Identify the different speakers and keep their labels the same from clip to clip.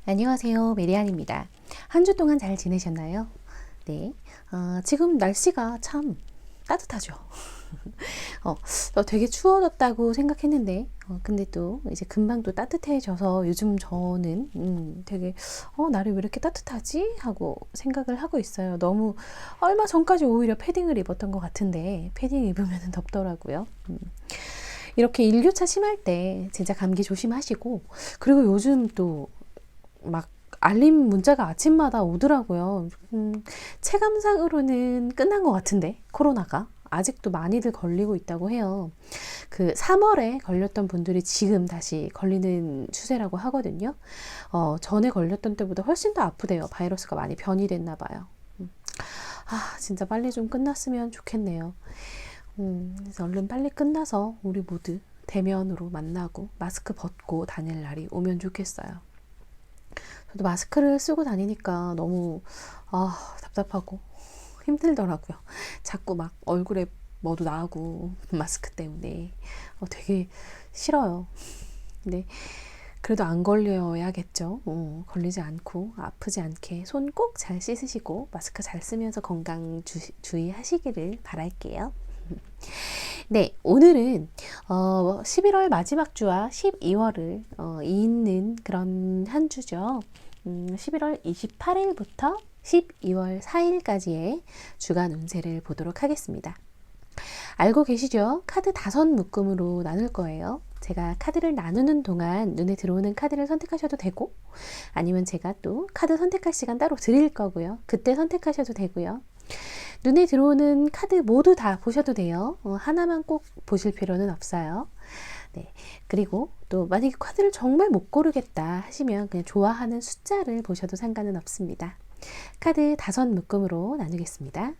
Speaker 1: 안녕하세요. 메리안입니다. 한 주 동안 잘 지내셨나요? 네. 지금 날씨가 참 따뜻하죠. 되게 추워졌다고 생각했는데, 근데 또 이제 금방 또 따뜻해져서 요즘 저는 되게 날이 왜 이렇게 따뜻하지? 하고 생각을 하고 있어요. 너무 얼마 전까지 오히려 패딩을 입었던 것 같은데 패딩 입으면 덥더라고요. 이렇게 일교차 심할 때 진짜 감기 조심하시고, 그리고 요즘 또 막 알림 문자가 아침마다 오더라고요. 체감상으로는 끝난 것 같은데 코로나가 아직도 많이들 걸리고 있다고 해요. 그 3월에 걸렸던 분들이 지금 다시 걸리는 추세라고 하거든요. 전에 걸렸던 때보다 훨씬 더 아프대요. 바이러스가 많이 변이됐나 봐요. 진짜 빨리 좀 끝났으면 좋겠네요. 그래서 얼른 빨리 끝나서 우리 모두 대면으로 만나고 마스크 벗고 다닐 날이 오면 좋겠어요. 저도 마스크를 쓰고 다니니까 너무 답답하고 힘들더라고요. 자꾸 막 얼굴에 뭐도 나고 마스크 때문에 되게 싫어요. 근데 그래도 안 걸려야겠죠. 걸리지 않고 아프지 않게 손 꼭 잘 씻으시고 마스크 잘 쓰면서 건강 주의하시기를 바랄게요. 네, 오늘은 11월 마지막 주와 12월을 잇는 그런 한 주죠. 11월 28일부터 12월 4일까지의 주간 운세를 보도록 하겠습니다. 알고 계시죠? 카드 5묶음으로 나눌 거예요. 제가 카드를 나누는 동안 눈에 들어오는 카드를 선택하셔도 되고, 아니면 제가 또 카드 선택할 시간 따로 드릴 거고요. 그때 선택하셔도 되고요. 눈에 들어오는 카드 모두 다 보셔도 돼요. 하나만 꼭 보실 필요는 없어요. 네. 그리고 또 만약에 카드를 정말 못 고르겠다 하시면 그냥 좋아하는 숫자를 보셔도 상관은 없습니다. 카드 5묶음으로 나누겠습니다.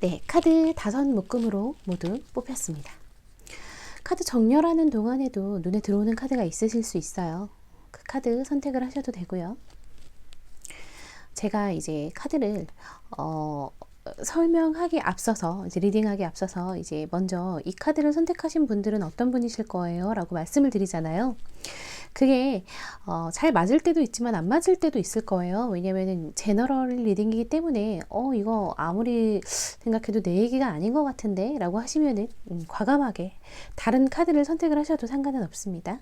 Speaker 1: 네, 카드 5묶음으로 모두 뽑혔습니다. 카드 정렬하는 동안에도 눈에 들어오는 카드가 있으실 수 있어요. 그 카드 선택을 하셔도 되고요. 제가 이제 카드를 설명하기 앞서서, 이제 리딩하기 앞서서 이제 먼저 이 카드를 선택하신 분들은 어떤 분이실 거예요? 라고 말씀을 드리잖아요. 그게 잘 맞을 때도 있지만 안 맞을 때도 있을 거예요. 왜냐면은 제너럴 리딩이기 때문에 이거 아무리 생각해도 내 얘기가 아닌 것 같은데 라고 하시면은 과감하게 다른 카드를 선택을 하셔도 상관은 없습니다.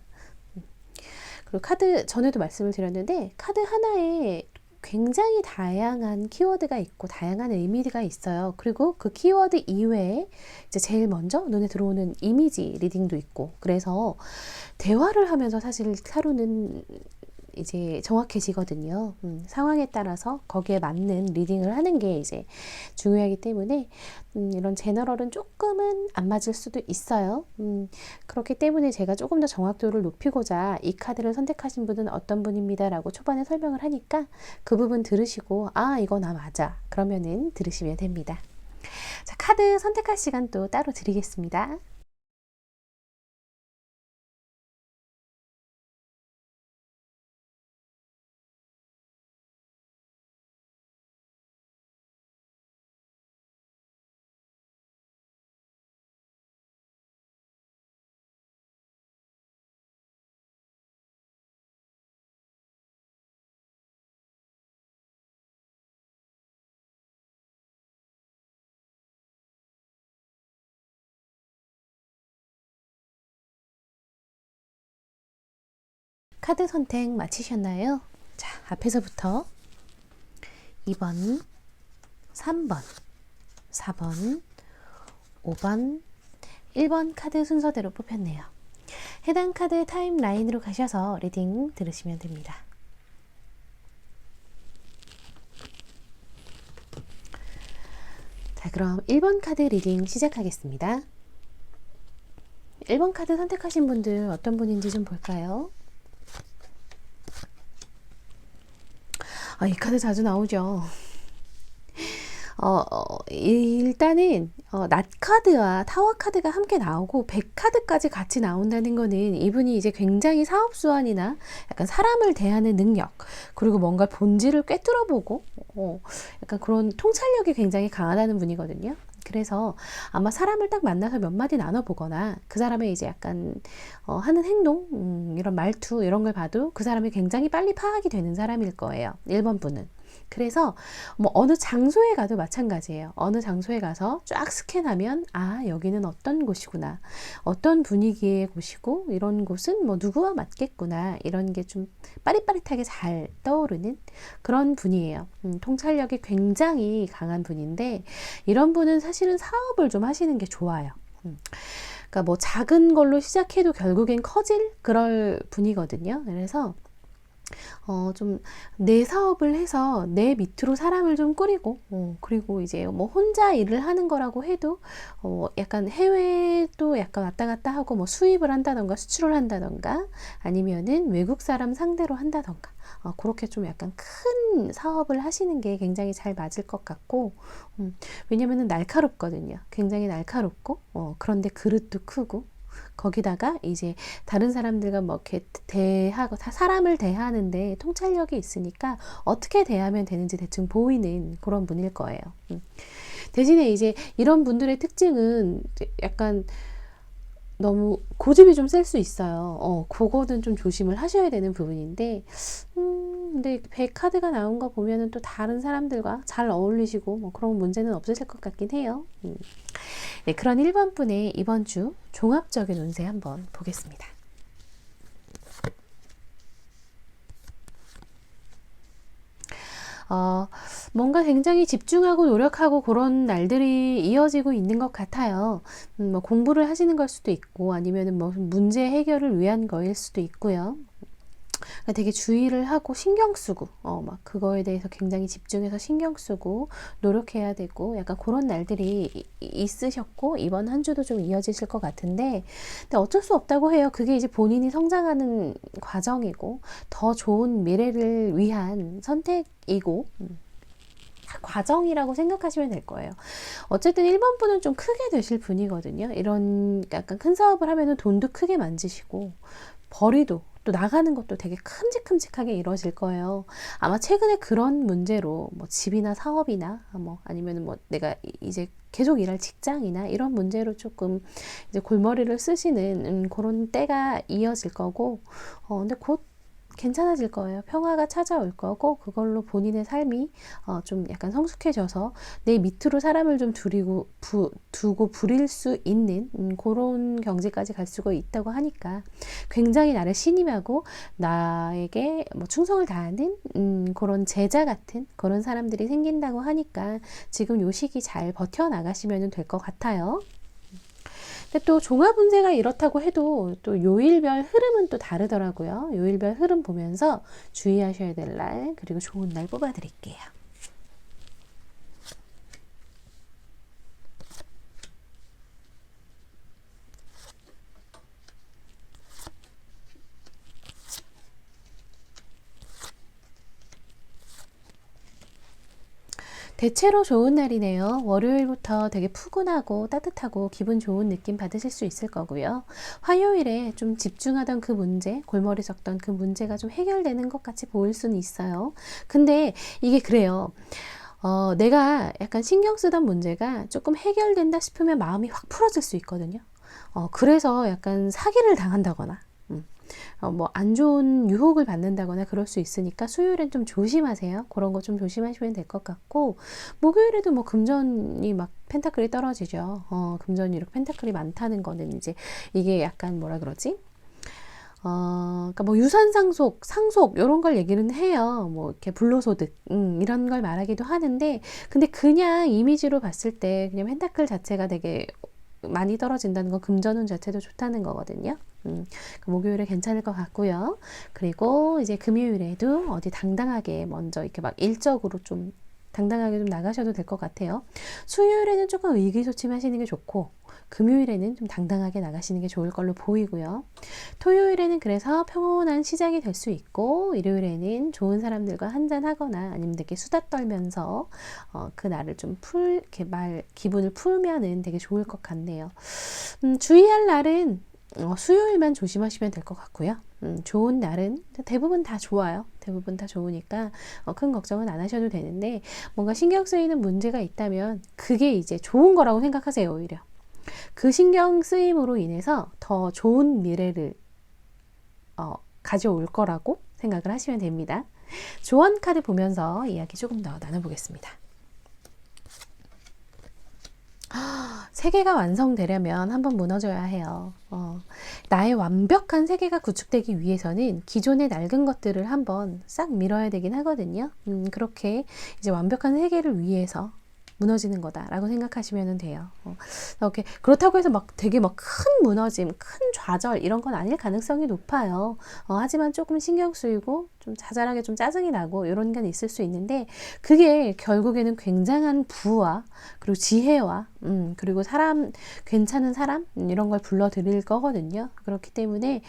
Speaker 1: 그리고 카드 전에도 말씀을 드렸는데 카드 하나에 굉장히 다양한 키워드가 있고 다양한 의미가 있어요. 그리고 그 키워드 이외에 이제 제일 먼저 눈에 들어오는 이미지 리딩도 있고, 그래서 대화를 하면서 사실 타로는 이제 정확해지거든요. 상황에 따라서 거기에 맞는 리딩을 하는 게 이제 중요하기 때문에 이런 제너럴은 조금은 안 맞을 수도 있어요. 그렇기 때문에 제가 조금 더 정확도를 높이고자 이 카드를 선택하신 분은 어떤 분입니다 라고 초반에 설명을 하니까 그 부분 들으시고 아 이거 나 맞아 그러면은 들으시면 됩니다. 자, 카드 선택할 시간 또 따로 드리겠습니다. 카드 선택 마치셨나요? 자, 앞에서부터 2번, 3번, 4번, 5번, 1번 카드 순서대로 뽑혔네요. 해당 카드 타임라인으로 가셔서 리딩 들으시면 됩니다. 자, 그럼 1번 카드 리딩 시작하겠습니다. 1번 카드 선택하신 분들 어떤 분인지 좀 볼까요? 이 카드 자주 나오죠. 일단은 낫 카드와 타워 카드가 함께 나오고 100 카드까지 같이 나온다는 거는 이분이 이제 굉장히 사업 수완이나 약간 사람을 대하는 능력, 그리고 뭔가 본질을 꿰뚫어보고 약간 그런 통찰력이 굉장히 강하다는 분이거든요. 그래서 아마 사람을 딱 만나서 몇 마디 나눠보거나 그 사람의 이제 약간 하는 행동, 이런 말투 이런 걸 봐도 그 사람이 굉장히 빨리 파악이 되는 사람일 거예요. 1번 분은. 그래서 뭐 어느 장소에 가도 마찬가지예요. 어느 장소에 가서 쫙 스캔하면 아 여기는 어떤 곳이구나, 어떤 분위기의 곳이고 이런 곳은 뭐 누구와 맞겠구나, 이런 게 좀 빠릿빠릿하게 잘 떠오르는 그런 분이에요. 통찰력이 굉장히 강한 분인데 이런 분은 사실은 사업을 좀 하시는 게 좋아요. 그러니까 뭐 작은 걸로 시작해도 결국엔 커질 그럴 분이거든요. 그래서 좀 내 사업을 해서 내 밑으로 사람을 좀 꾸리고, 그리고 이제 뭐 혼자 일을 하는 거라고 해도 약간 해외도 약간 왔다 갔다 하고 뭐 수입을 한다던가 수출을 한다던가 아니면은 외국 사람 상대로 한다던가 그렇게 좀 약간 큰 사업을 하시는 게 굉장히 잘 맞을 것 같고, 왜냐면은 날카롭거든요. 굉장히 날카롭고 그런데 그릇도 크고, 거기다가 이제 다른 사람들과 뭐 이렇게 대하고 사람을 대하는데 통찰력이 있으니까 어떻게 대하면 되는지 대충 보이는 그런 분일 거예요. 대신에 이제 이런 분들의 특징은 약간 너무 고집이 좀 셀 수 있어요. 그거는 좀 조심을 하셔야 되는 부분인데, 근데 100 카드가 나온 거 보면은 또 다른 사람들과 잘 어울리시고 뭐 그런 문제는 없으실 것 같긴 해요. 네, 그런 1번 분의 이번 주 종합적인 운세 한번 보겠습니다. 뭔가 굉장히 집중하고 노력하고 그런 날들이 이어지고 있는 것 같아요. 뭐 공부를 하시는 걸 수도 있고 아니면은 뭐 문제 해결을 위한 거일 수도 있고요. 되게 주의를 하고 신경 쓰고 막 그거에 대해서 굉장히 집중해서 신경 쓰고 노력해야 되고 약간 그런 날들이 있으셨고 이번 한 주도 좀 이어지실 것 같은데, 근데 어쩔 수 없다고 해요. 그게 이제 본인이 성장하는 과정이고 더 좋은 미래를 위한 선택이고 과정이라고 생각하시면 될 거예요. 어쨌든 1번 분은 좀 크게 되실 분이거든요. 이런 약간 큰 사업을 하면은 돈도 크게 만지시고 벌이도 또 나가는 것도 되게 큼직큼직하게 이루어질 거예요. 아마 최근에 그런 문제로 뭐 집이나 사업이나 뭐 아니면 뭐 내가 이제 계속 일할 직장이나 이런 문제로 조금 이제 골머리를 쓰시는 그런 때가 이어질 거고, 근데 곧 괜찮아질 거예요. 평화가 찾아올 거고 그걸로 본인의 삶이 좀 약간 성숙해져서 내 밑으로 사람을 좀 두고 부릴 수 있는 그런 경지까지 갈 수가 있다고 하니까 굉장히 나를 신임하고 나에게 뭐 충성을 다하는 그런 제자 같은 그런 사람들이 생긴다고 하니까 지금 요 시기 잘 버텨나가시면 될 것 같아요. 근데 또 종합운세가 이렇다고 해도 또 요일별 흐름은 또 다르더라고요. 요일별 흐름 보면서 주의하셔야 될 날, 그리고 좋은 날 뽑아드릴게요. 대체로 좋은 날이네요. 월요일부터 되게 푸근하고 따뜻하고 기분 좋은 느낌 받으실 수 있을 거고요. 화요일에 좀 집중하던 그 문제, 골머리 썩던 그 문제가 좀 해결되는 것 같이 보일 수는 있어요. 근데 이게 그래요. 내가 약간 신경 쓰던 문제가 조금 해결된다 싶으면 마음이 확 풀어질 수 있거든요. 그래서 약간 사기를 당한다거나 뭐 안 좋은 유혹을 받는다거나 그럴 수 있으니까 수요일엔 좀 조심하세요. 그런 거 좀 조심하시면 될 것 같고, 목요일에도 뭐 금전이 막 펜타클이 떨어지죠. 금전이 이렇게 펜타클이 많다는 거는 이제 이게 약간 뭐라 그러지? 그러니까 뭐 유산 상속 이런 걸 얘기는 해요. 뭐 이렇게 불로소득 이런 걸 말하기도 하는데, 근데 그냥 이미지로 봤을 때 그냥 펜타클 자체가 되게 많이 떨어진다는 건 금전운 자체도 좋다는 거거든요. 목요일에 괜찮을 것 같고요. 그리고 이제 금요일에도 어디 당당하게 먼저 이렇게 막 일적으로 좀 당당하게 좀 나가셔도 될 것 같아요. 수요일에는 조금 의기소침하시는 게 좋고, 금요일에는 좀 당당하게 나가시는 게 좋을 걸로 보이고요. 토요일에는 그래서 평온한 시작이 될 수 있고, 일요일에는 좋은 사람들과 한잔하거나 아니면 되게 수다 떨면서 그 날을 좀 이렇게 기분을 풀면은 되게 좋을 것 같네요. 주의할 날은 수요일만 조심하시면 될 것 같고요. 좋은 날은 대부분 다 좋아요. 대부분 다 좋으니까 큰 걱정은 안 하셔도 되는데, 뭔가 신경 쓰이는 문제가 있다면 그게 이제 좋은 거라고 생각하세요. 오히려 그 신경 쓰임으로 인해서 더 좋은 미래를 가져올 거라고 생각을 하시면 됩니다. 조언 카드 보면서 이야기 조금 더 나눠보겠습니다. 세계가 완성되려면 한번 무너져야 해요. 나의 완벽한 세계가 구축되기 위해서는 기존의 낡은 것들을 한번 싹 밀어야 되긴 하거든요. 그렇게 이제 완벽한 세계를 위해서 무너지는 거다라고 생각하시면 돼요. 이렇게 그렇다고 해서 막 되게 막 큰 무너짐, 큰 좌절 이런 건 아닐 가능성이 높아요. 하지만 조금 신경 쓰이고 좀 자잘하게 좀 짜증이 나고 이런 건 있을 수 있는데, 그게 결국에는 굉장한 부와 그리고 지혜와 그리고 괜찮은 사람 이런 걸 불러들일 거거든요. 그렇기 때문에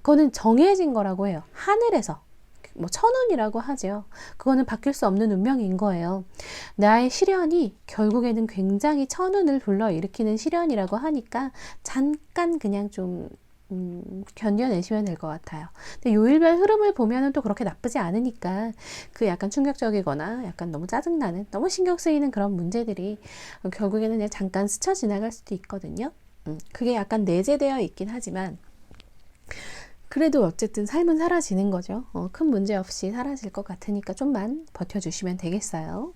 Speaker 1: 그거는 정해진 거라고 해요. 하늘에서. 뭐 천운이라고 하죠. 그거는 바뀔 수 없는 운명인 거예요. 나의 시련이 결국에는 굉장히 천운을 불러일으키는 시련이라고 하니까 잠깐 그냥 좀 견뎌내시면 될 것 같아요. 근데 요일별 흐름을 보면은 또 그렇게 나쁘지 않으니까 그 약간 충격적이거나 약간 너무 짜증나는, 너무 신경 쓰이는 그런 문제들이 결국에는 그냥 잠깐 스쳐 지나갈 수도 있거든요. 그게 약간 내재되어 있긴 하지만 그래도 어쨌든 삶은 사라지는 거죠. 큰 문제 없이 사라질 것 같으니까 좀만 버텨주시면 되겠어요.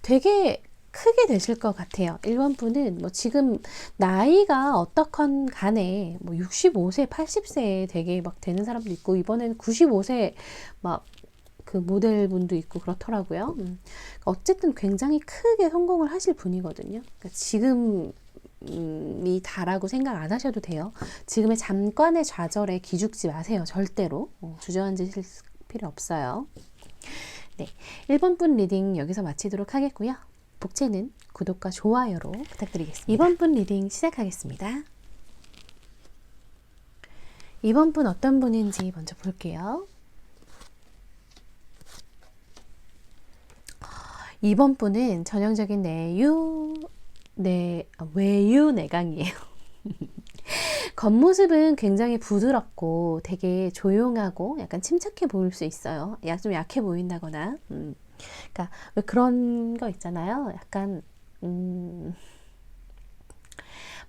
Speaker 1: 되게 크게 되실 것 같아요. 1번 분은 뭐 지금 나이가 어떻건 간에 뭐 65세, 80세 되게 막 되는 사람도 있고, 이번에는 95세 막 그 모델분도 있고 그렇더라고요. 어쨌든 굉장히 크게 성공을 하실 분이거든요. 그러니까 지금 이 다라고 생각 안 하셔도 돼요. 지금의 잠깐의 좌절에 기죽지 마세요. 절대로 주저앉으실 필요 없어요. 네, 1번 분 리딩 여기서 마치도록 하겠고요. 복채는 구독과 좋아요로 부탁드리겠습니다. 2번 분 리딩 시작하겠습니다. 2번 분 어떤 분인지 먼저 볼게요. 2번 분은 전형적인 외유 내강이에요. 겉모습은 굉장히 부드럽고 되게 조용하고 약간 침착해 보일 수 있어요. 좀 약해 보인다거나. 그러니까 왜 그런 거 있잖아요. 약간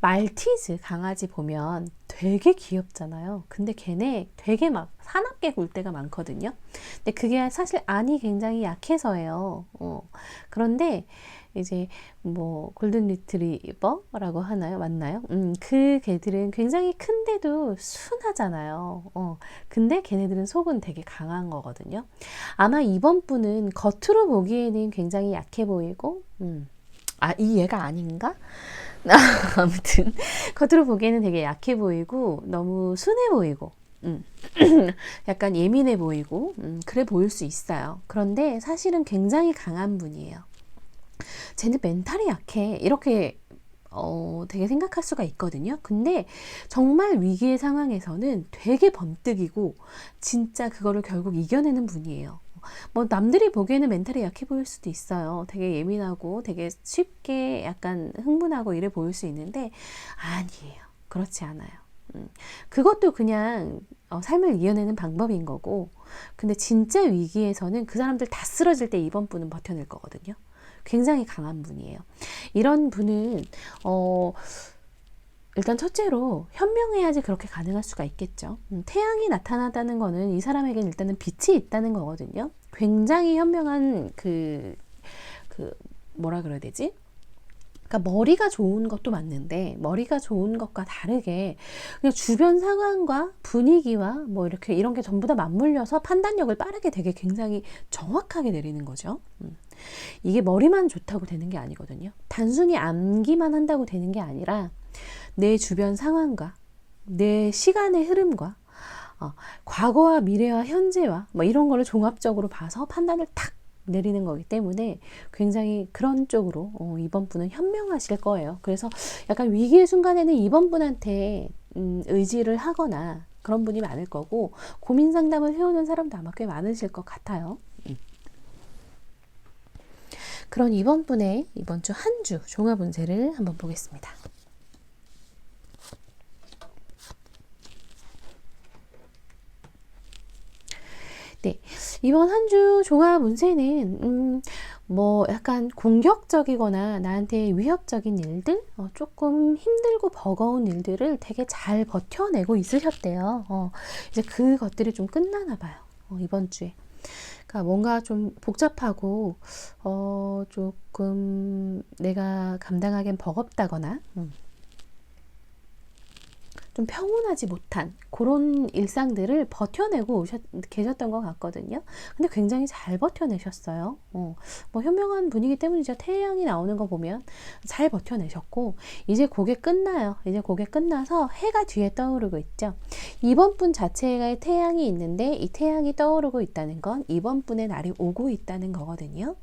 Speaker 1: 말티즈 강아지 보면 되게 귀엽잖아요. 근데 걔네 되게 막 사납게 굴 때가 많거든요. 근데 그게 사실 안이 굉장히 약해서예요. 그런데 이제 뭐 골든 리트리버라고 하나요? 맞나요? 그 개들은 굉장히 큰데도 순하잖아요. 근데 걔네들은 속은 되게 강한 거거든요. 아마 이번 분은 겉으로 보기에는 굉장히 약해 보이고, 이 얘가 아닌가? 아무튼 겉으로 보기에는 되게 약해 보이고 너무 순해 보이고 약간 예민해 보이고 그래 보일 수 있어요. 그런데 사실은 굉장히 강한 분이에요. 쟤는 멘탈이 약해 이렇게 되게 생각할 수가 있거든요. 근데 정말 위기의 상황에서는 되게 번뜩이고 진짜 그거를 결국 이겨내는 분이에요. 뭐 남들이 보기에는 멘탈이 약해 보일 수도 있어요. 되게 예민하고 되게 쉽게 약간 흥분하고 이래 보일 수 있는데 아니에요. 그렇지 않아요. 그것도 그냥 삶을 이겨내는 방법인 거고, 근데 진짜 위기에서는 그 사람들 다 쓰러질 때 이번 분은 버텨낼 거거든요. 굉장히 강한 분이에요. 이런 분은 일단 첫째로 현명해야지 그렇게 가능할 수가 있겠죠. 태양이 나타나다는 거는 이 사람에게는 일단은 빛이 있다는 거거든요. 굉장히 현명한 뭐라 그래야 되지? 그러니까 머리가 좋은 것도 맞는데 머리가 좋은 것과 다르게 그냥 주변 상황과 분위기와 뭐 이렇게 이런 게 전부 다 맞물려서 판단력을 빠르게 되게 굉장히 정확하게 내리는 거죠. 이게 머리만 좋다고 되는 게 아니거든요. 단순히 암기만 한다고 되는 게 아니라 내 주변 상황과 내 시간의 흐름과 과거와 미래와 현재와 뭐 이런 거를 종합적으로 봐서 판단을 탁 내리는 거기 때문에 굉장히 그런 쪽으로 이번 분은 현명하실 거예요. 그래서 약간 위기의 순간에는 이번 분한테 의지를 하거나 그런 분이 많을 거고 고민 상담을 해오는 사람도 아마 꽤 많으실 것 같아요. 그런 이번 분의 이번 주 한 주 종합 운세를 한번 보겠습니다. 네, 이번 한 주 종합 운세는 뭐 약간 공격적이거나 나한테 위협적인 일들, 조금 힘들고 버거운 일들을 되게 잘 버텨내고 있으셨대요. 이제 그것들이 좀 끝나나 봐요. 이번 주에. 그러니까 뭔가 좀 복잡하고 조금 내가 감당하기엔 버겁다거나 좀 평온하지 못한 그런 일상들을 버텨내고 계셨던 것 같거든요. 근데 굉장히 잘 버텨내셨어요. 뭐 현명한 분이기 때문이죠. 태양이 나오는 거 보면 잘 버텨내셨고 이제 그게 끝나요. 이제 그게 끝나서 해가 뒤에 떠오르고 있죠. 이번 분 자체가 태양이 있는데 이 태양이 떠오르고 있다는 건 이번 분의 날이 오고 있다는 거거든요.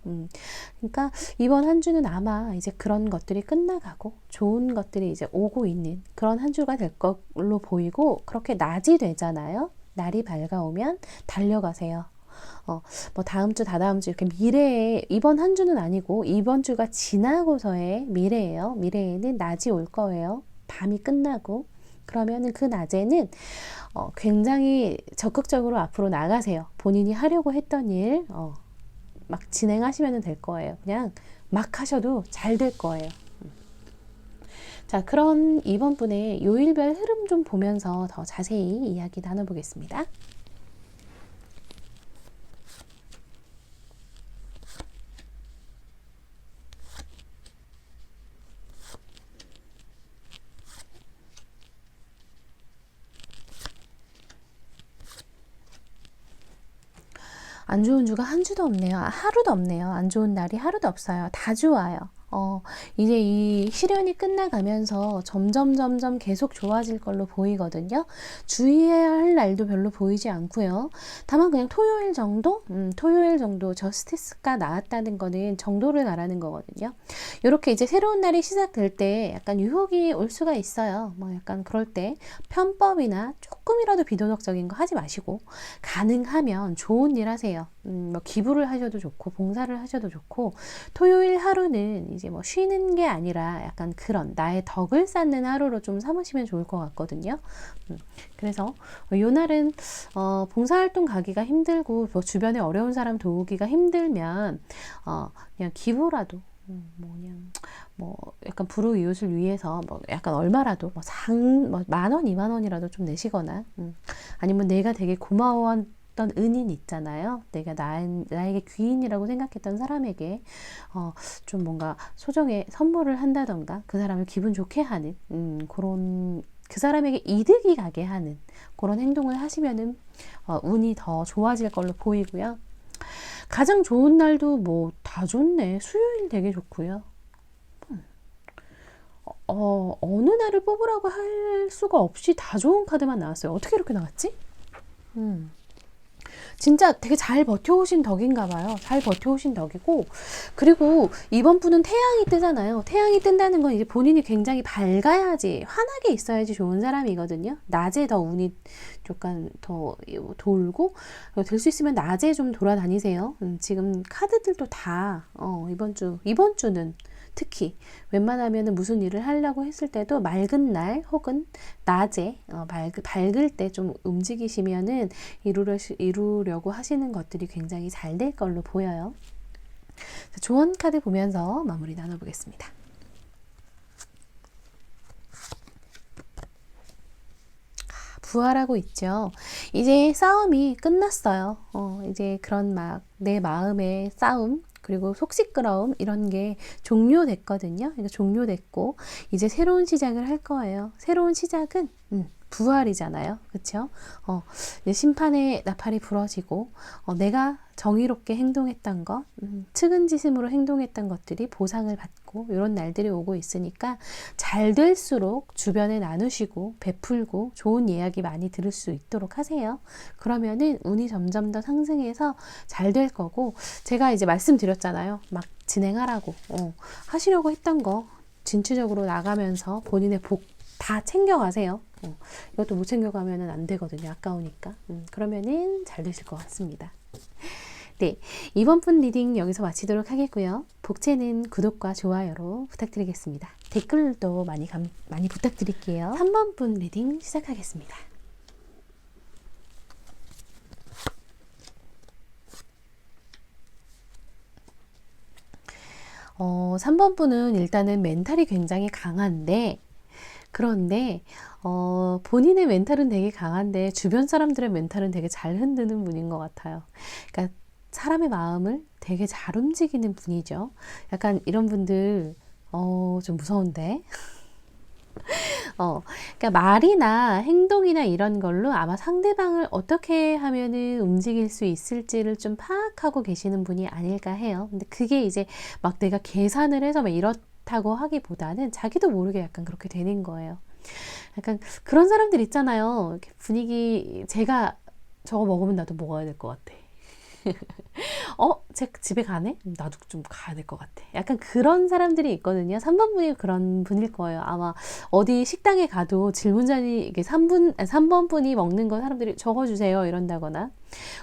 Speaker 1: 그러니까 이번 한 주는 아마 이제 그런 것들이 끝나가고 좋은 것들이 이제 오고 있는 그런 한 주가 될 걸로 보이고 그렇게 낮이 되잖아요. 날이 밝아오면 달려가세요. 뭐 다음 주, 다다음 주 이렇게 미래에 이번 한 주는 아니고 이번 주가 지나고서의 미래예요. 미래에는 낮이 올 거예요. 밤이 끝나고 그러면은 그 낮에는 굉장히 적극적으로 앞으로 나가세요. 본인이 하려고 했던 일 막 진행하시면 될 거예요. 그냥 막 하셔도 잘 될 거예요. 자, 그런 이번 분의 요일별 흐름 좀 보면서 더 자세히 이야기 나눠보겠습니다. 안 좋은 주가 한 주도 없네요. 하루도 없네요. 안 좋은 날이 하루도 없어요. 다 좋아요. 이제 이 시련이 끝나가면서 점점 계속 좋아질 걸로 보이거든요. 주의해야 할 날도 별로 보이지 않고요. 다만 그냥 토요일 정도 저스티스가 나왔다는 거는 정도를 말하는 거거든요. 이렇게 이제 새로운 날이 시작될 때 약간 유혹이 올 수가 있어요. 뭐 약간 그럴 때 편법이나 조금이라도 비도덕적인 거 하지 마시고 가능하면 좋은 일 하세요. 뭐 기부를 하셔도 좋고 봉사를 하셔도 좋고 토요일 하루는 이제 뭐 쉬는 게 아니라 약간 그런 나의 덕을 쌓는 하루로 좀 삼으시면 좋을 것 같거든요. 그래서 요 날은 봉사활동 가기가 힘들고 뭐 주변에 어려운 사람 도우기가 힘들면 그냥 기부라도 뭐 그냥 뭐 약간 불우이웃을 위해서 뭐 약간 얼마라도 뭐 10,000원, 20,000원이라도 좀 내시거나 아니면 내가 되게 고마워했던 은인 있잖아요. 내가 나에게 귀인이라고 생각했던 사람에게 좀 뭔가 소정의 선물을 한다던가 그 사람을 기분 좋게 하는 그런 그 사람에게 이득이 가게 하는 그런 행동을 하시면은 운이 더 좋아질 걸로 보이고요. 가장 좋은 날도 뭐 다 좋네. 수요일 되게 좋고요. 어느 날을 뽑으라고 할 수가 없이 다 좋은 카드만 나왔어요. 어떻게 이렇게 나왔지? 진짜 되게 잘 버텨오신 덕인가 봐요. 잘 버텨오신 덕이고, 그리고 이번 분은 태양이 뜨잖아요. 태양이 뜬다는 건 이제 본인이 굉장히 밝아야지, 환하게 있어야지 좋은 사람이거든요. 낮에 더 운이 약간 더 돌고, 될 수 있으면 낮에 좀 돌아다니세요. 지금 카드들도 다 이번 주는 특히 웬만하면 무슨 일을 하려고 했을 때도 맑은 날 혹은 낮에 밝을 때 좀 움직이시면은 이루려고 하시는 것들이 굉장히 잘 될 걸로 보여요. 조언 카드 보면서 마무리 나눠보겠습니다. 부활하고 있죠. 이제 싸움이 끝났어요. 이제 그런 막 내 마음의 싸움 그리고 속 시끄러움 이런 게 종료됐거든요. 그러니까 종료됐고 이제 새로운 시작을 할 거예요. 새로운 시작은 부활이잖아요. 그렇죠? 심판의 나팔이 불어지고 내가 정의롭게 행동했던 것, 측은지심으로 행동했던 것들이 보상을 받고 이런 날들이 오고 있으니까 잘 될수록 주변에 나누시고 베풀고 좋은 이야기 많이 들을 수 있도록 하세요. 그러면은 운이 점점 더 상승해서 잘 될 거고 제가 이제 말씀드렸잖아요. 막 진행하라고 하시려고 했던 거 진취적으로 나가면서 본인의 복 다 챙겨가세요. 이것도 못 챙겨가면 안 되거든요. 아까우니까. 그러면은 잘 되실 것 같습니다. 네, 이번 분 리딩 여기서 마치도록 하겠고요. 복채는 구독과 좋아요로 부탁드리겠습니다. 댓글도 많이 부탁드릴게요. 3번 분 리딩 시작하겠습니다. 3번 분은 일단은 멘탈이 굉장히 강한데 그런데 본인의 멘탈은 되게 강한데 주변 사람들의 멘탈은 되게 잘 흔드는 분인 것 같아요. 그러니까 사람의 마음을 되게 잘 움직이는 분이죠. 약간 이런 분들 좀 무서운데 그러니까 말이나 행동이나 이런 걸로 아마 상대방을 어떻게 하면은 움직일 수 있을지를 좀 파악하고 계시는 분이 아닐까 해요. 근데 그게 이제 막 내가 계산을 해서 막 이렇다고 하기보다는 자기도 모르게 약간 그렇게 되는 거예요. 약간 그런 사람들 있잖아요. 이렇게 분위기 제가 저거 먹으면 나도 먹어야 될 것 같아. 제 집에 가네? 나도 좀 가야 될 것 같아. 약간 그런 사람들이 있거든요. 3번 분이 그런 분일 거예요. 아마 어디 식당에 가도 질문자리 이게 3번 분이 먹는 거 사람들이 적어주세요 이런다거나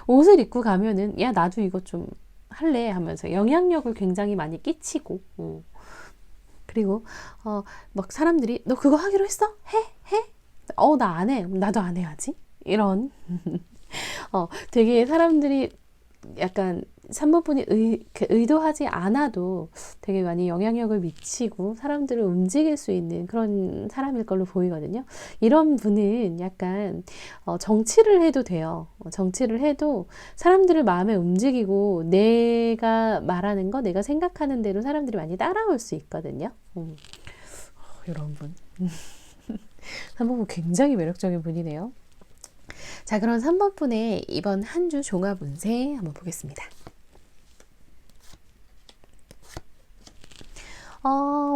Speaker 1: 옷을 입고 가면은 야 나도 이거 좀 할래 하면서 영향력을 굉장히 많이 끼치고 그리고 막 사람들이 너 그거 하기로 했어? 해? 나 안 해. 나도 안 해야지. 이런 되게 사람들이 약간 3번 분이 의도하지 않아도 되게 많이 영향력을 미치고 사람들을 움직일 수 있는 그런 사람일 걸로 보이거든요. 이런 분은 약간 정치를 해도 돼요. 정치를 해도 사람들을 마음에 움직이고 내가 말하는 거, 내가 생각하는 대로 사람들이 많이 따라올 수 있거든요. 이런 분. 3번 분 굉장히 매력적인 분이네요. 자, 그럼 3번 분의 이번 한 주 종합 운세 한번 보겠습니다.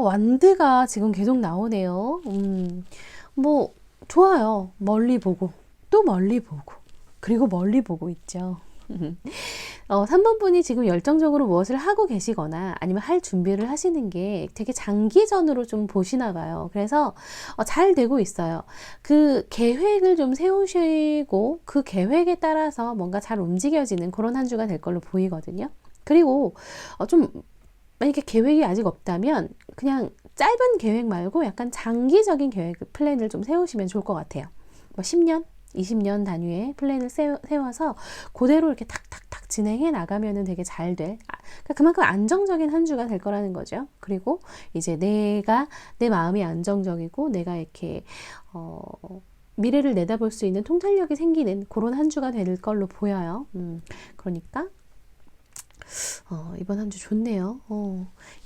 Speaker 1: 완드가 지금 계속 나오네요. 뭐 좋아요. 멀리 보고 또 멀리 보고 그리고 멀리 보고 있죠. 3번 분이 지금 열정적으로 무엇을 하고 계시거나 아니면 할 준비를 하시는 게 되게 장기전으로 좀 보시나 봐요. 그래서 잘 되고 있어요. 그 계획을 좀 세우시고 그 계획에 따라서 뭔가 잘 움직여지는 그런 한 주가 될 걸로 보이거든요. 그리고 좀 만약에 계획이 아직 없다면 그냥 짧은 계획 말고 약간 장기적인 계획 플랜을 좀 세우시면 좋을 것 같아요. 뭐 10년? 20년 단위의 플랜을 세워서 그대로 이렇게 탁탁탁 진행해 나가면은 되게 잘 될, 그러니까 그만큼 안정적인 한 주가 될 거라는 거죠. 그리고 이제 내 마음이 안정적이고 내가 이렇게 미래를 내다볼 수 있는 통찰력이 생기는 그런 한 주가 될 걸로 보여요. 그러니까 이번 한 주 좋네요.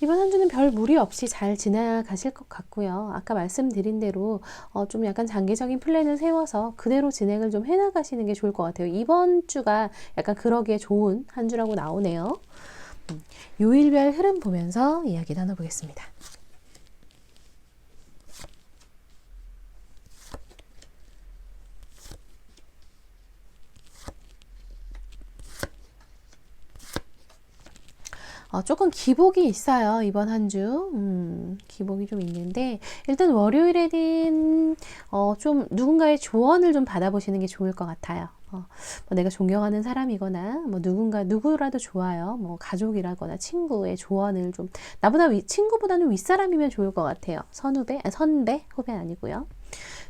Speaker 1: 이번 한 주는 별 무리 없이 잘 지나가실 것 같고요. 아까 말씀드린 대로 좀 약간 장기적인 플랜을 세워서 그대로 진행을 좀 해나가시는 게 좋을 것 같아요. 이번 주가 약간 그러기에 좋은 한 주라고 나오네요. 요일별 흐름 보면서 이야기 나눠보겠습니다. 조금 기복이 있어요. 이번 한 주. 기복이 좀 있는데, 일단 월요일에는, 좀 누군가의 조언을 좀 받아보시는 게 좋을 것 같아요. 뭐 내가 존경하는 사람이거나, 뭐 누구라도 좋아요. 뭐 가족이라거나 친구의 조언을 좀, 친구보다는 윗사람이면 좋을 것 같아요. 선배, 후배 아니고요.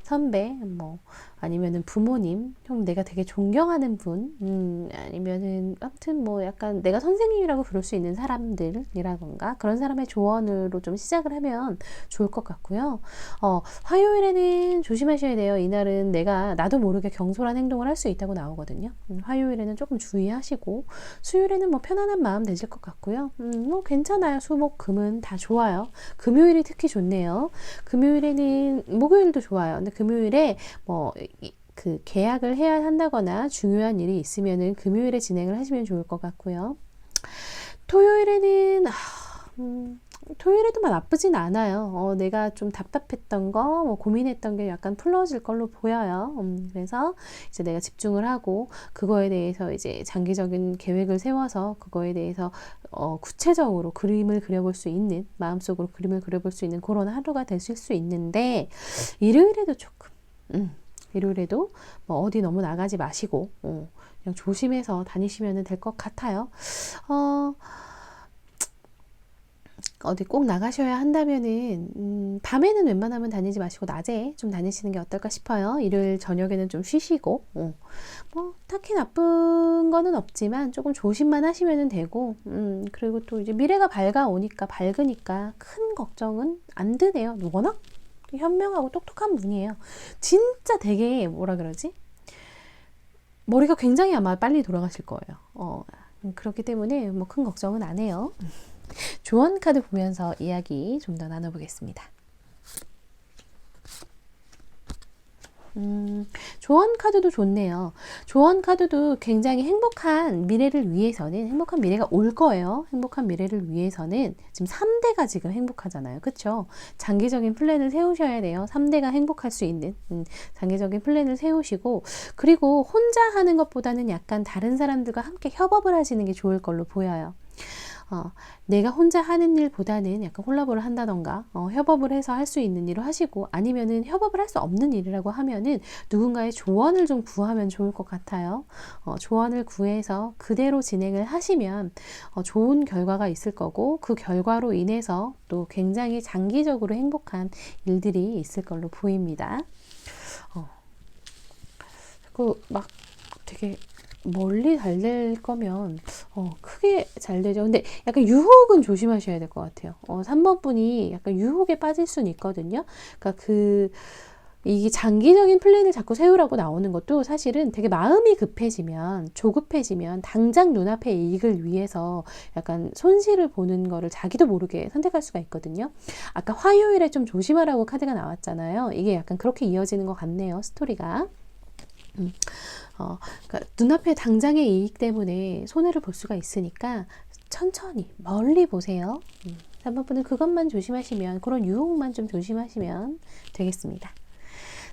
Speaker 1: 선배, 뭐, 아니면은 부모님, 좀 내가 되게 존경하는 분, 아니면은, 아무튼 뭐 약간 내가 선생님이라고 부를 수 있는 사람들이라던가, 그런 사람의 조언으로 좀 시작을 하면 좋을 것 같고요. 화요일에는 조심하셔야 돼요. 이날은 나도 모르게 경솔한 행동을 할 수 있다고 나오거든요. 화요일에는 조금 주의하시고, 수요일에는 뭐 편안한 마음 되실 것 같고요. 뭐 괜찮아요. 수목, 금은 다 좋아요. 금요일이 특히 좋네요. 목요일도 좋아요. 근데 금요일에 뭐 그 계약을 해야 한다거나 중요한 일이 있으면은 금요일에 진행을 하시면 좋을 것 같고요. 토요일에는 토요일에도 나쁘진 않아요. 내가 좀 답답했던 거, 뭐 고민했던 게 약간 풀어질 걸로 보여요. 그래서 이제 내가 집중을 하고 그거에 대해서 이제 장기적인 계획을 세워서 그거에 대해서 구체적으로 마음속으로 그림을 그려볼 수 있는 그런 하루가 되실 수 있는데, 일요일에도 조금, 일요일에도 뭐 어디 너무 나가지 마시고 그냥 조심해서 다니시면 될 것 같아요. 어디 꼭 나가셔야 한다면은 밤에는 웬만하면 다니지 마시고 낮에 좀 다니시는 게 어떨까 싶어요. 일요일 저녁에는 좀 쉬시고 뭐 딱히 나쁜 거는 없지만 조금 조심만 하시면 되고 그리고 또 이제 미래가 밝으니까 큰 걱정은 안 드네요. 워낙 현명하고 똑똑한 분이에요. 진짜 되게 뭐라 그러지? 머리가 굉장히 아마 빨리 돌아가실 거예요. 그렇기 때문에 뭐 큰 걱정은 안 해요. 조언 카드 보면서 이야기 좀 더 나눠보겠습니다. 조언 카드도 좋네요. 조언 카드도 굉장히 행복한 미래가 올 거예요. 행복한 미래를 위해서는 지금 3대가 지금 행복하잖아요. 그쵸? 장기적인 플랜을 세우셔야 돼요. 3대가 행복할 수 있는 장기적인 플랜을 세우시고, 그리고 혼자 하는 것보다는 약간 다른 사람들과 함께 협업을 하시는 게 좋을 걸로 보여요. 내가 혼자 하는 일보다는 약간 콜라보를 한다던가 협업을 해서 할 수 있는 일을 하시고, 아니면은 협업을 할 수 없는 일이라고 하면은 누군가의 조언을 좀 구하면 좋을 것 같아요. 조언을 구해서 그대로 진행을 하시면 좋은 결과가 있을 거고, 그 결과로 인해서 또 굉장히 장기적으로 행복한 일들이 있을 걸로 보입니다. 그 막 되게 멀리 잘 될 거면 크게 잘 되죠. 근데 약간 유혹은 조심하셔야 될 것 같아요. 3번 분이 약간 유혹에 빠질 수는 있거든요. 그러니까 이게 장기적인 플랜을 자꾸 세우라고 나오는 것도 사실은 되게 마음이 조급해지면 당장 눈앞의 이익을 위해서 약간 손실을 보는 거를 자기도 모르게 선택할 수가 있거든요. 아까 화요일에 좀 조심하라고 카드가 나왔잖아요. 이게 약간 그렇게 이어지는 것 같네요. 스토리가. 그러니까 눈앞에 당장의 이익 때문에 손해를 볼 수가 있으니까 천천히 멀리 보세요. 3번 분은 그것만 조심하시면, 그런 유혹만 좀 조심하시면 되겠습니다.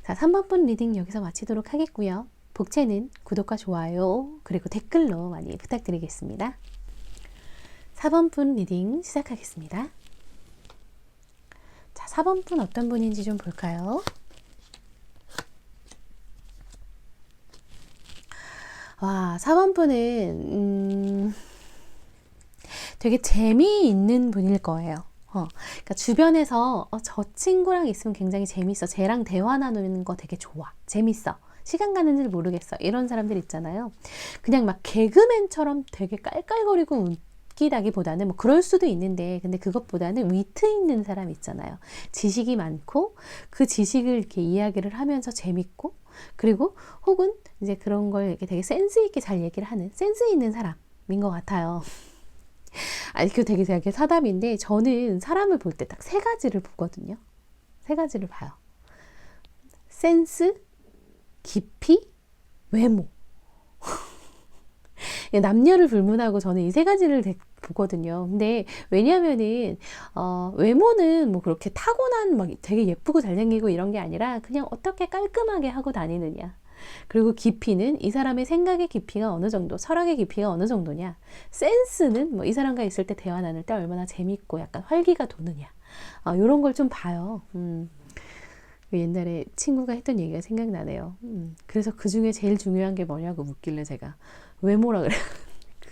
Speaker 1: 자, 3번 분 리딩 여기서 마치도록 하겠고요. 복채는 구독과 좋아요 그리고 댓글로 많이 부탁드리겠습니다. 4번 분 리딩 시작하겠습니다. 자, 4번 분 어떤 분인지 좀 볼까요? 와, 4번 분은 되게 재미있는 분일 거예요. 그러니까 주변에서 저 친구랑 있으면 굉장히 재밌어. 쟤랑 대화 나누는 거 되게 좋아. 재밌어. 시간 가는 줄 모르겠어. 이런 사람들 있잖아요. 그냥 막 개그맨처럼 되게 깔깔거리고 웃기다기보다는 뭐 그럴 수도 있는데, 근데 그것보다는 위트 있는 사람 있잖아요. 지식이 많고 그 지식을 이렇게 이야기를 하면서 재밌고, 그리고 혹은 이제 그런 걸 이렇게 되게 센스 있게 잘 얘기를 하는 센스 있는 사람인 것 같아요. 아니, 그 되게 사담인데, 저는 사람을 볼 때 딱 세 가지를 보거든요. 세 가지를 봐요. 센스, 깊이, 외모. 남녀를 불문하고 저는 이 세 가지를 보거든요. 근데 왜냐면은 외모는 뭐 그렇게 타고난 막 되게 예쁘고 잘생기고 이런 게 아니라 그냥 어떻게 깔끔하게 하고 다니느냐. 그리고 깊이는 이 사람의 생각의 깊이가 어느 정도, 철학의 깊이가 어느 정도냐. 센스는 뭐 이 사람과 있을 때 대화 나눌 때 얼마나 재밌고 약간 활기가 도느냐. 이런 걸 좀 봐요. 옛날에 친구가 했던 얘기가 생각나네요. 그래서 그 중에 제일 중요한 게 뭐냐고 묻길래 제가 외모라 그래.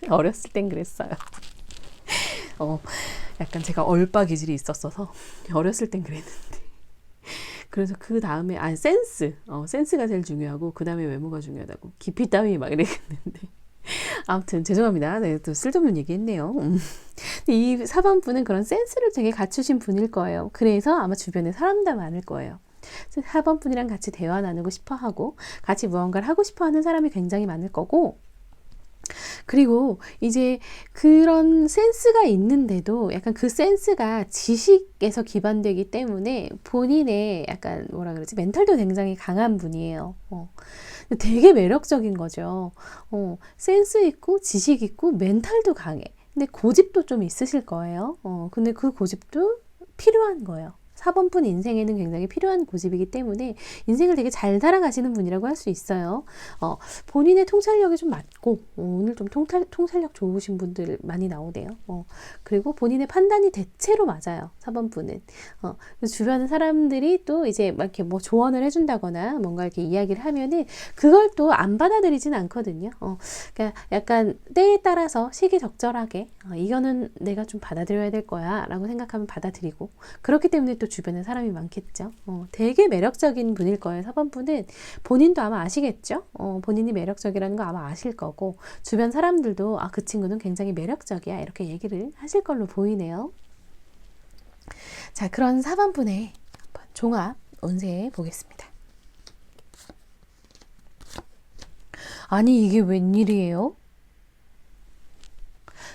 Speaker 1: 어렸을 땐 그랬어요. 약간 제가 얼빠 기질이 있었어서 어렸을 땐 그랬는데. 그래서 그 다음에 센스가 제일 중요하고 그 다음에 외모가 중요하다고 깊이 따위 막 이랬는데 아무튼 죄송합니다. 네, 또 쓸데없는 얘기했네요. 이 4번 분은 그런 센스를 되게 갖추신 분일 거예요. 그래서 아마 주변에 사람도 많을 거예요. 4번 분이랑 같이 대화 나누고 싶어 하고 같이 무언가를 하고 싶어 하는 사람이 굉장히 많을 거고, 그리고 이제 그런 센스가 있는데도 약간 그 센스가 지식에서 기반되기 때문에 본인의 약간 뭐라 그러지, 멘탈도 굉장히 강한 분이에요. 되게 매력적인 거죠. 센스 있고 지식 있고 멘탈도 강해. 근데 고집도 좀 있으실 거예요. 근데 그 고집도 필요한 거예요. 4번 분 인생에는 굉장히 필요한 고집이기 때문에 인생을 되게 잘 살아가시는 분이라고 할 수 있어요. 본인의 통찰력이 좀 맞고, 오늘 좀 통찰력 좋으신 분들 많이 나오네요. 그리고 본인의 판단이 대체로 맞아요. 4번 분은. 주변 사람들이 또 이제 막 이렇게 뭐 조언을 해준다거나 뭔가 이렇게 이야기를 하면은 그걸 또 안 받아들이진 않거든요. 그러니까 약간 때에 따라서 시기적절하게 이거는 내가 좀 받아들여야 될 거야 라고 생각하면 받아들이고, 그렇기 때문에 또 주변에 사람이 많겠죠. 되게 매력적인 분일 거예요. 4번 분은 본인도 아마 아시겠죠. 본인이 매력적이라는 거 아마 아실 거고, 주변 사람들도 그 친구는 굉장히 매력적이야 이렇게 얘기를 하실 걸로 보이네요. 자, 그런 4번 분의 종합 운세 보겠습니다. 아니, 이게 웬일이에요?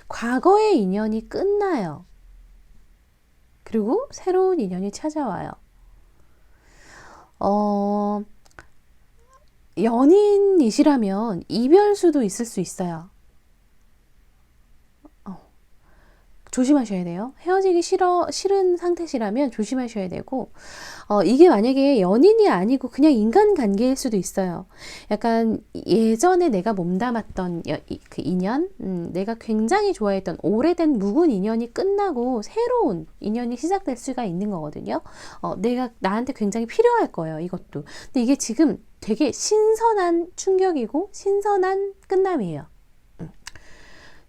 Speaker 1: 과거의 인연이 끝나요. 그리고 새로운 인연이 찾아와요. 연인이시라면 이별수도 있을 수 있어요. 조심하셔야 돼요. 헤어지기 싫은 상태시라면 조심하셔야 되고, 이게 만약에 연인이 아니고 그냥 인간관계일 수도 있어요. 약간 예전에 내가 몸담았던 그 인연, 내가 굉장히 좋아했던 오래된 묵은 인연이 끝나고 새로운 인연이 시작될 수가 있는 거거든요. 내가 나한테 굉장히 필요할 거예요, 이것도. 근데 이게 지금 되게 신선한 충격이고 신선한 끝남이에요.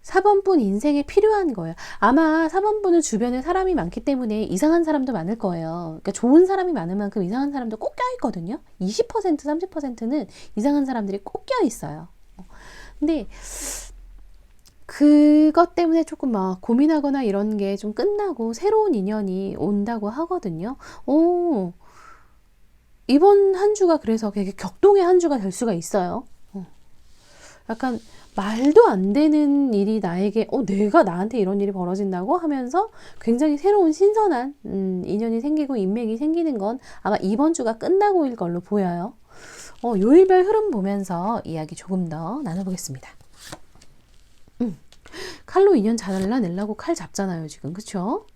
Speaker 1: 4번 분 인생에 필요한 거예요. 아마 4번 분은 주변에 사람이 많기 때문에 이상한 사람도 많을 거예요. 그러니까 좋은 사람이 많은 만큼 이상한 사람도 꼭 껴있거든요. 20%, 30%는 이상한 사람들이 꼭 껴있어요. 근데 그것 때문에 조금 막 고민하거나 이런 게 좀 끝나고 새로운 인연이 온다고 하거든요. 이번 한 주가 그래서 되게 격동의 한 주가 될 수가 있어요. 약간 말도 안 되는 일이 나에게 내가 나한테 이런 일이 벌어진다고 하면서 굉장히 새로운 신선한 인연이 생기고 인맥이 생기는 건 아마 이번 주가 끝나고일 걸로 보여요. 요일별 흐름 보면서 이야기 조금 더 나눠보겠습니다. 칼로 인연 잘라내려고 칼 잡잖아요 지금, 그쵸?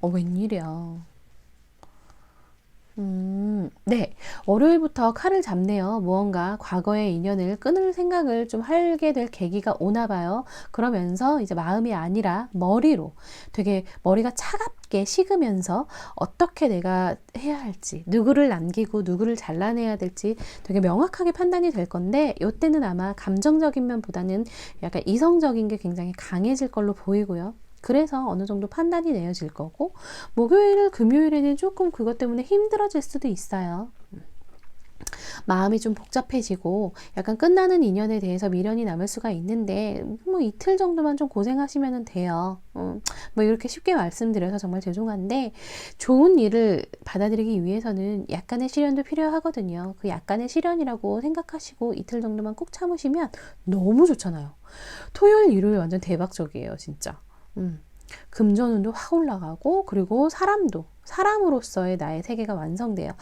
Speaker 1: 웬일이야. 네. 월요일부터 칼을 잡네요. 무언가 과거의 인연을 끊을 생각을 좀 하게 될 계기가 오나 봐요. 그러면서 이제 마음이 아니라 머리로 되게 머리가 차갑게 식으면서 어떻게 내가 해야 할지, 누구를 남기고 누구를 잘라내야 될지 되게 명확하게 판단이 될 건데, 이때는 아마 감정적인 면보다는 약간 이성적인 게 굉장히 강해질 걸로 보이고요. 그래서 어느 정도 판단이 내어질 거고, 목요일, 금요일에는 조금 그것 때문에 힘들어질 수도 있어요. 마음이 좀 복잡해지고 약간 끝나는 인연에 대해서 미련이 남을 수가 있는데 뭐 이틀 정도만 좀 고생하시면 돼요. 뭐 이렇게 쉽게 말씀드려서 정말 죄송한데, 좋은 일을 받아들이기 위해서는 약간의 시련도 필요하거든요. 그 약간의 시련이라고 생각하시고 이틀 정도만 꾹 참으시면 너무 좋잖아요. 토요일, 일요일 완전 대박적이에요, 진짜. 금전운도 확 올라가고, 그리고 사람으로서의 나의 세계가 완성돼요.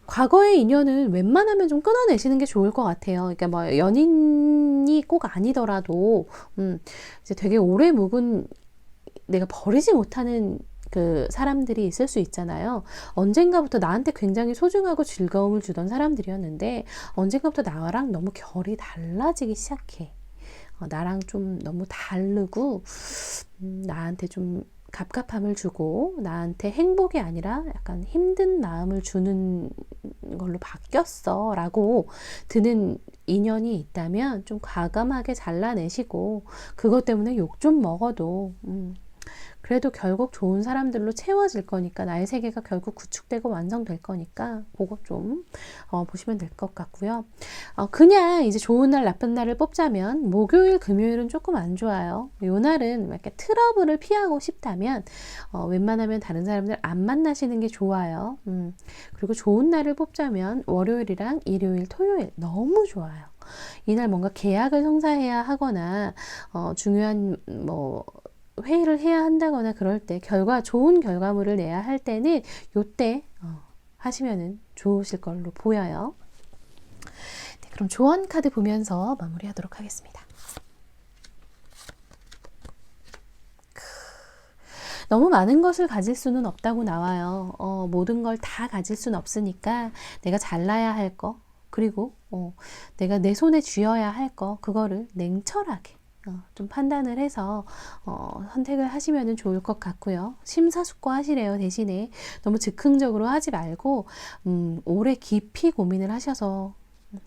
Speaker 1: 과거의 인연은 웬만하면 좀 끊어내시는 게 좋을 것 같아요. 그러니까 뭐 연인이 꼭 아니더라도, 이제 되게 오래 묵은, 내가 버리지 못하는 그 사람들이 있을 수 있잖아요. 언젠가부터 나한테 굉장히 소중하고 즐거움을 주던 사람들이었는데, 언젠가부터 나랑 너무 결이 달라지기 시작해. 나랑 좀 너무 다르고, 나한테 좀 갑갑함을 주고, 나한테 행복이 아니라 약간 힘든 마음을 주는 걸로 바뀌었어 라고 드는 인연이 있다면 좀 과감하게 잘라내시고, 그것 때문에 욕 좀 먹어도 그래도 결국 좋은 사람들로 채워질 거니까, 나의 세계가 결국 구축되고 완성될 거니까 그거 좀 보시면 될 것 같고요. 그냥 이제 좋은 날 나쁜 날을 뽑자면 목요일 금요일은 조금 안 좋아요. 요 날은 이렇게 트러블을 피하고 싶다면 웬만하면 다른 사람들 안 만나시는 게 좋아요. 그리고 좋은 날을 뽑자면 월요일이랑 일요일 토요일 너무 좋아요. 이날 뭔가 계약을 성사해야 하거나 중요한 뭐 회의를 해야 한다거나 그럴 때, 좋은 결과물을 내야 할 때는 요때 하시면은 좋으실 걸로 보여요. 네, 그럼 조언 카드 보면서 마무리하도록 하겠습니다. 너무 많은 것을 가질 수는 없다고 나와요. 모든 걸 다 가질 수는 없으니까 내가 잘나야 할 거, 그리고 내가 내 손에 쥐어야 할 거, 그거를 냉철하게 좀 판단을 해서 선택을 하시면 좋을 것 같고요. 심사숙고하시래요. 대신에 너무 즉흥적으로 하지 말고 오래 깊이 고민을 하셔서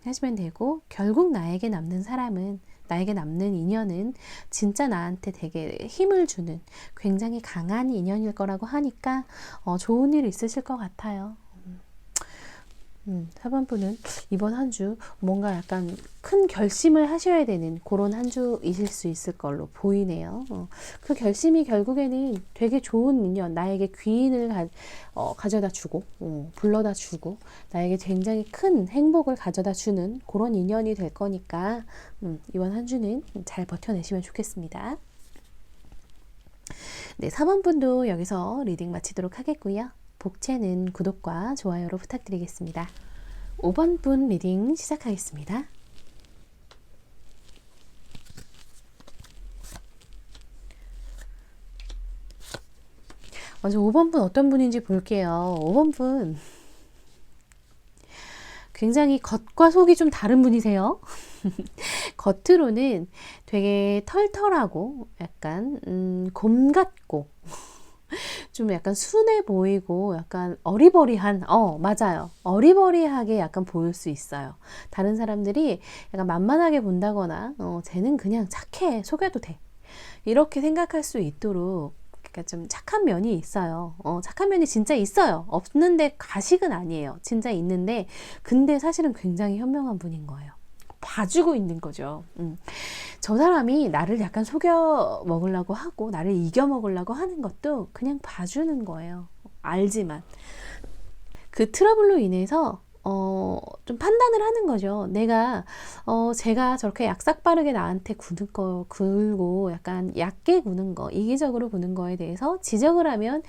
Speaker 1: 하시면 되고, 결국 나에게 남는 인연은 진짜 나한테 되게 힘을 주는 굉장히 강한 인연일 거라고 하니까 좋은 일 있으실 것 같아요. 4번 분은 이번 한 주 뭔가 약간 큰 결심을 하셔야 되는 그런 한 주이실 수 있을 걸로 보이네요. 그 결심이 결국에는 되게 좋은 인연, 나에게 귀인을 가져다 주고, 불러다 주고, 나에게 굉장히 큰 행복을 가져다 주는 그런 인연이 될 거니까 이번 한 주는 잘 버텨내시면 좋겠습니다. 네, 4번 분도 여기서 리딩 마치도록 하겠고요. 복채는 구독과 좋아요로 부탁드리겠습니다. 5번 분 리딩 시작하겠습니다. 먼저 5번 분 어떤 분인지 볼게요. 5번 분 굉장히 겉과 속이 좀 다른 분이세요. 겉으로는 되게 털털하고 약간 곰 같고 좀 약간 순해 보이고 약간 어리버리한, 맞아요. 어리버리하게 약간 보일 수 있어요. 다른 사람들이 약간 만만하게 본다거나, 쟤는 그냥 착해, 속여도 돼, 이렇게 생각할 수 있도록 그러니까 좀 착한 면이 있어요. 착한 면이 진짜 있어요. 없는데 가식은 아니에요. 진짜 있는데, 근데 사실은 굉장히 현명한 분인 거예요. 봐주고 있는 거죠. 저 사람이 나를 약간 속여 먹으려고 하고 나를 이겨 먹으려고 하는 것도 그냥 봐주는 거예요. 알지만 그 트러블로 인해서 좀 판단을 하는 거죠. 제가 저렇게 약삭빠르게 나한테 굴고 약간 얕게 구는 거, 이기적으로 구는 거에 대해서 지적을 하면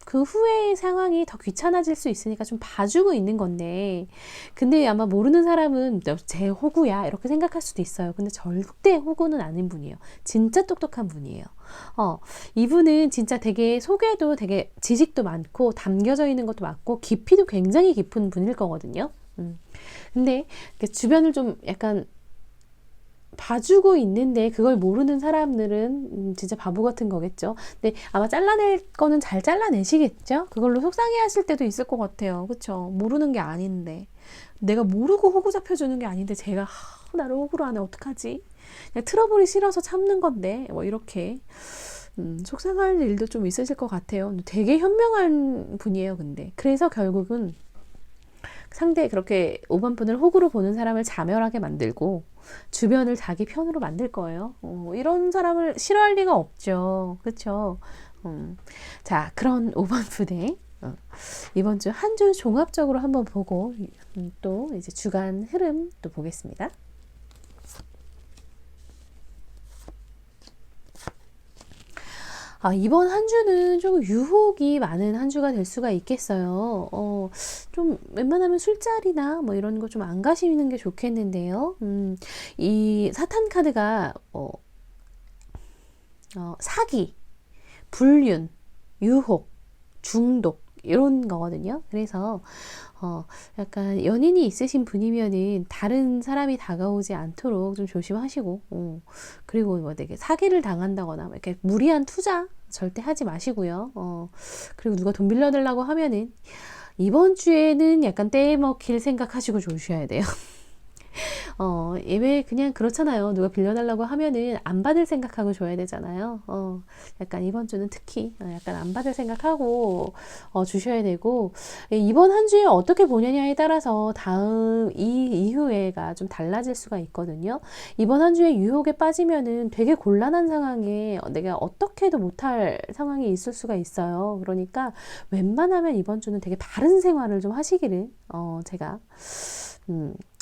Speaker 1: 그 후의 상황이 더 귀찮아질 수 있으니까 좀 봐주고 있는 건데, 근데 아마 모르는 사람은 제 호구야 이렇게 생각할 수도 있어요. 근데 절대 호구는 아닌 분이에요. 진짜 똑똑한 분이에요. 이분은 진짜 되게 속에도 되게 지식도 많고 담겨져 있는 것도 많고 깊이도 굉장히 깊은 분일 거거든요. 근데 주변을 좀 약간 봐주고 있는데 그걸 모르는 사람들은 진짜 바보 같은 거겠죠. 근데 아마 잘라낼 거는 잘 잘라내시겠죠. 그걸로 속상해 하실 때도 있을 것 같아요. 그쵸? 모르는 게 아닌데, 내가 모르고 호구 잡혀주는 게 아닌데 제가 나를 호구로 하네, 어떡하지? 그냥 트러블이 싫어서 참는 건데 뭐 이렇게 속상할 일도 좀 있으실 것 같아요. 되게 현명한 분이에요. 근데 그래서 결국은 상대 그렇게 5번 분을 호구로 보는 사람을 자멸하게 만들고 주변을 자기 편으로 만들 거예요. 이런 사람을 싫어할 리가 없죠. 그렇죠? 자, 그런 5번 분의 이번 주 한 주 종합적으로 한번 보고 또 이제 주간 흐름 또 보겠습니다. 이번 한 주는 좀 유혹이 많은 한 주가 될 수가 있겠어요. 좀 웬만하면 술자리나 뭐 이런 거 좀 안 가시는 게 좋겠는데요. 이 사탄 카드가 사기, 불륜, 유혹, 중독 이런 거거든요. 그래서 약간 연인이 있으신 분이면은 다른 사람이 다가오지 않도록 좀 조심하시고, 그리고 뭐 되게 사기를 당한다거나 뭐 이렇게 무리한 투자 절대 하지 마시고요. 그리고 누가 돈 빌려달라고 하면은 이번 주에는 약간 떼먹힐 생각하시고 조셔야 돼요. 예외 그냥 그렇잖아요. 누가 빌려달라고 하면은 안 받을 생각하고 줘야 되잖아요. 약간 이번 주는 특히 약간 안 받을 생각하고 주셔야 되고, 이번 한 주에 어떻게 보느냐에 따라서 다음 이후에가 좀 달라질 수가 있거든요. 이번 한 주에 유혹에 빠지면은 되게 곤란한 상황에 내가 어떻게 해도 못할 상황이 있을 수가 있어요. 그러니까 웬만하면 이번 주는 되게 바른 생활을 좀 하시기를 제가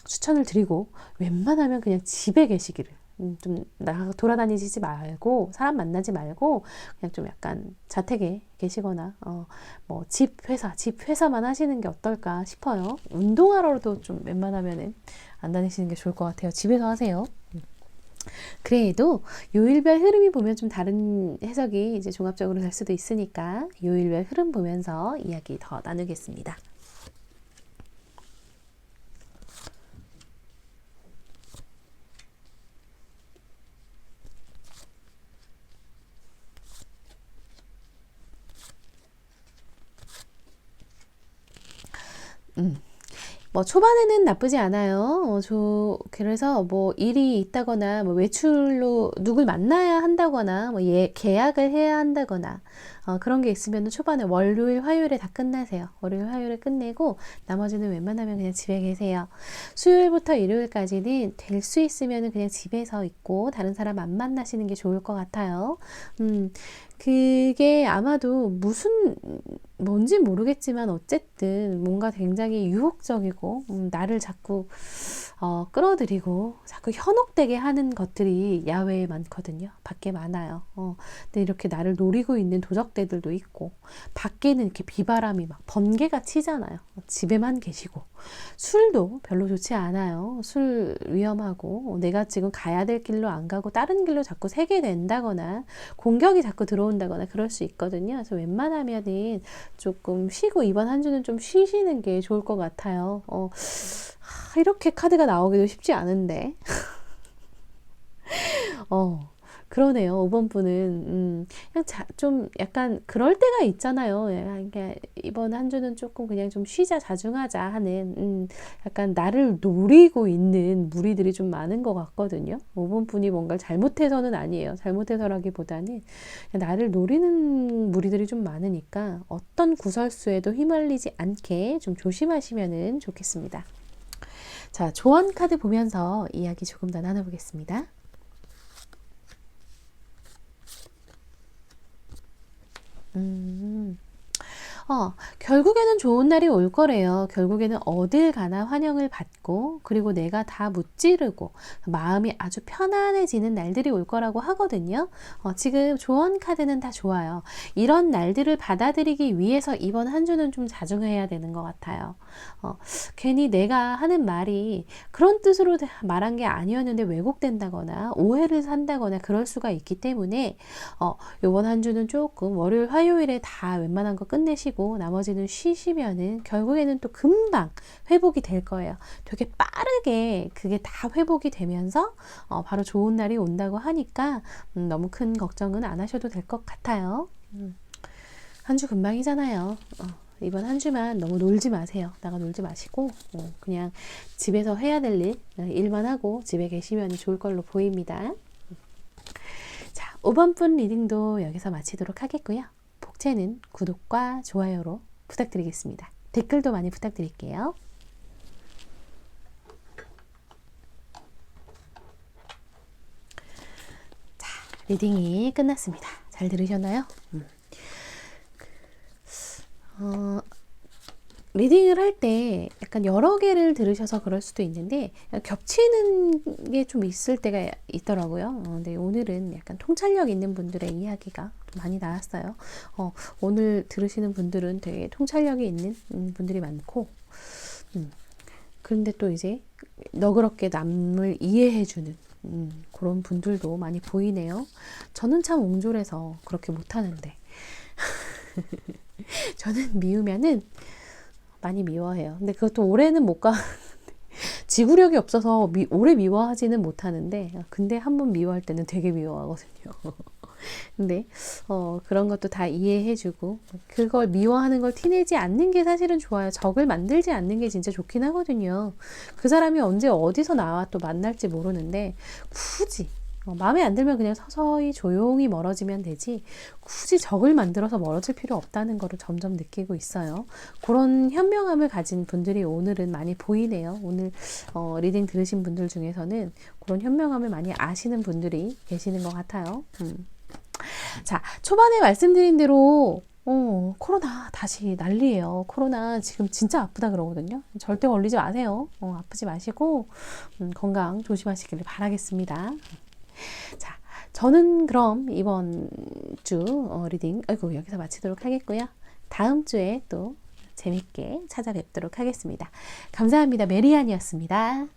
Speaker 1: 추천을 드리고, 웬만하면 그냥 집에 계시기를, 좀 돌아다니지 말고 사람 만나지 말고 그냥 좀 약간 자택에 계시거나 뭐 집 회사만 하시는 게 어떨까 싶어요. 운동하러도 좀 웬만하면은 안 다니시는 게 좋을 것 같아요. 집에서 하세요. 그래도 요일별 흐름이 보면 좀 다른 해석이 이제 종합적으로 될 수도 있으니까 요일별 흐름 보면서 이야기 더 나누겠습니다. 뭐 초반에는 나쁘지 않아요. 그래서 뭐 일이 있다거나 뭐 외출로 누굴 만나야 한다거나 뭐 계약을 해야 한다거나 그런 게 있으면 초반에 월요일, 화요일에 다 끝나세요. 월요일, 화요일에 끝내고 나머지는 웬만하면 그냥 집에 계세요. 수요일부터 일요일까지는 될 수 있으면 그냥 집에서 있고 다른 사람 안 만나시는 게 좋을 것 같아요. 그게 아마도 뭔지 모르겠지만 어쨌든 뭔가 굉장히 유혹적이고 나를 자꾸 끌어들이고 자꾸 현혹되게 하는 것들이 야외에 많거든요. 밖에 많아요. 근데 이렇게 나를 노리고 있는 도적대들도 있고, 밖에는 이렇게 비바람이 막 번개가 치잖아요. 집에만 계시고. 술도 별로 좋지 않아요. 술 위험하고, 내가 지금 가야 될 길로 안 가고 다른 길로 자꾸 새게 된다거나 공격이 자꾸 들어온다거나 그럴 수 있거든요. 그래서 웬만하면은 조금 쉬고 이번 한 주는 좀 쉬시는 게 좋을 것 같아요. 이렇게 카드가 나오기도 쉽지 않은데. 그러네요. 5번 분은 그냥 좀 약간 그럴 때가 있잖아요. 그러니까 이번 한 주는 조금 그냥 좀 쉬자, 자중하자 하는 약간 나를 노리고 있는 무리들이 좀 많은 것 같거든요. 5번 분이 뭔가를 잘못해서는 아니에요. 잘못해서라기보다는 나를 노리는 무리들이 좀 많으니까 어떤 구설수에도 휘말리지 않게 좀 조심하시면 좋겠습니다. 자, 조언 카드 보면서 이야기 조금 더 나눠보겠습니다. 결국에는 좋은 날이 올 거래요. 결국에는 어딜 가나 환영을 받고, 그리고 내가 다 무찌르고 마음이 아주 편안해지는 날들이 올 거라고 하거든요. 지금 조언 카드는 다 좋아요. 이런 날들을 받아들이기 위해서 이번 한 주는 좀 자중해야 되는 것 같아요. 괜히 내가 하는 말이 그런 뜻으로 말한 게 아니었는데 왜곡된다거나 오해를 산다거나 그럴 수가 있기 때문에 이번 한 주는 조금 월요일, 화요일에 다 웬만한 거 끝내시고 나머지는 쉬시면은 결국에는 또 금방 회복이 될 거예요. 되게 빠르게 그게 다 회복이 되면서 바로 좋은 날이 온다고 하니까 너무 큰 걱정은 안 하셔도 될 것 같아요. 한 주 금방이잖아요. 이번 한 주만 너무 놀지 마세요. 나가 놀지 마시고 그냥 집에서 해야 될 일만 하고 집에 계시면 좋을 걸로 보입니다. 자, 5번 분 리딩도 여기서 마치도록 하겠고요. 복채는 구독과 좋아요로 부탁드리겠습니다. 댓글도 많이 부탁드릴게요. 자, 리딩이 끝났습니다. 잘 들으셨나요? 리딩을 할 때 약간 여러 개를 들으셔서 그럴 수도 있는데 겹치는 게 좀 있을 때가 있더라고요. 근데 오늘은 약간 통찰력 있는 분들의 이야기가 많이 나왔어요. 오늘 들으시는 분들은 되게 통찰력이 있는 분들이 많고 그런데 또 이제 너그럽게 남을 이해해주는 그런 분들도 많이 보이네요. 저는 참 옹졸해서 그렇게 못하는데 저는 미우면은 많이 미워해요. 근데 그것도 올해는 못 가. 지구력이 없어서 오래 미워하지는 못하는데 근데 한번 미워할 때는 되게 미워하거든요. 근데 그런 것도 다 이해해주고 그걸 미워하는 걸 티내지 않는 게 사실은 좋아요. 적을 만들지 않는 게 진짜 좋긴 하거든요. 그 사람이 언제 어디서 나와 또 만날지 모르는데 굳이 마음에 안 들면 그냥 서서히 조용히 멀어지면 되지 굳이 적을 만들어서 멀어질 필요 없다는 거를 점점 느끼고 있어요. 그런 현명함을 가진 분들이 오늘은 많이 보이네요. 오늘 리딩 들으신 분들 중에서는 그런 현명함을 많이 아시는 분들이 계시는 것 같아요. 자, 초반에 말씀드린 대로 코로나 다시 난리예요. 코로나 지금 진짜 아프다 그러거든요. 절대 걸리지 마세요. 아프지 마시고 건강 조심하시길 바라겠습니다. 자, 저는 그럼 이번 주 리딩 여기서 마치도록 하겠고요. 다음 주에 또 재밌게 찾아뵙도록 하겠습니다. 감사합니다. 메리안이었습니다.